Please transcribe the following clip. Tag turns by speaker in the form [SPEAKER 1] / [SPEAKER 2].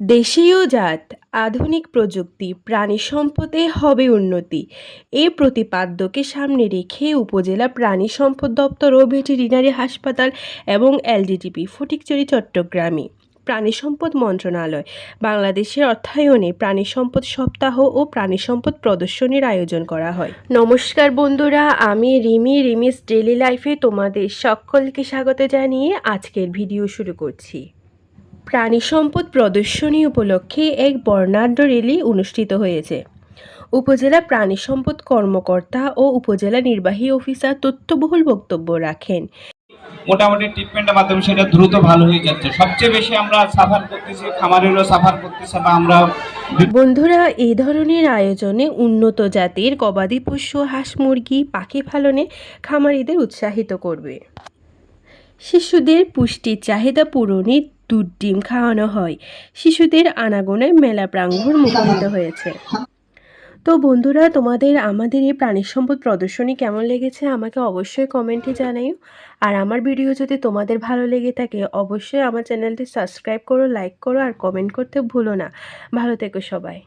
[SPEAKER 1] দেশীয় জাত, আধুনিক প্রযুক্তি, প্রাণী সম্পদে হবে উন্নতি। এই প্রতিপাদ্যকে সামনে রেখে উপজেলা প্রাণী সম্পদ দপ্তর ও ভেটেরিনারি হাসপাতাল এবং এলডিটিপি ফটিকছড়ি চট্টগ্রামে প্রাণী সম্পদ মন্ত্রণালয় বাংলাদেশের অর্থায়নে প্রাণী সম্পদ সপ্তাহ ও প্রাণী সম্পদ প্রদর্শনীর আয়োজন করা হয়। নমস্কার বন্ধুরা, আমি রিমিস ডেইলি লাইফে তোমাদের সকলকে স্বাগত জানিয়ে আজকের ভিডিও শুরু করছি। প্রাণী সম্পদ প্রদর্শনী উপলক্ষে এক বর্ণাঢ্য র্যালি অনুষ্ঠিত হয়েছে। উপজেলা প্রাণী সম্পদ কর্মকর্তা ও উপজেলা নির্বাহী অফিসার তথ্যবহুল বক্তব্য রাখেন।
[SPEAKER 2] মোটামুটি ট্রিটমেন্টের মাধ্যমে সেটা দ্রুত ভালো হয়ে যাচ্ছে। সবচেয়ে বেশি আমরা সাফার করতেছি, খামারেরও সাফার করতেছে বা আমরা।
[SPEAKER 1] বন্ধুরা, এই ধরনের আয়োজনে উন্নত জাতের গবাদি পশু, হাঁস মুরগি, পাখি পালনে খামারিদের উৎসাহিত করবে। শিশুদের পুষ্টির চাহিদা পূরণে দুধ ডিম খাওয়ানো হয়। শিশুদের আনাগোনায় মেলা প্রাঙ্গণ মুখরিত হয়েছে। তো বন্ধুরা, তোমাদের আমাদের এই প্রাণী সম্পদ প্রদর্শনী কেমন লেগেছে আমাকে অবশ্যই কমেন্টে জানাইও। আর আমার ভিডিও যদি তোমাদের ভালো লেগে থাকে অবশ্যই আমার চ্যানেলটি সাবস্ক্রাইব করো, লাইক করো আর কমেন্ট করতে ভুলো না। ভালো থেকো সবাই।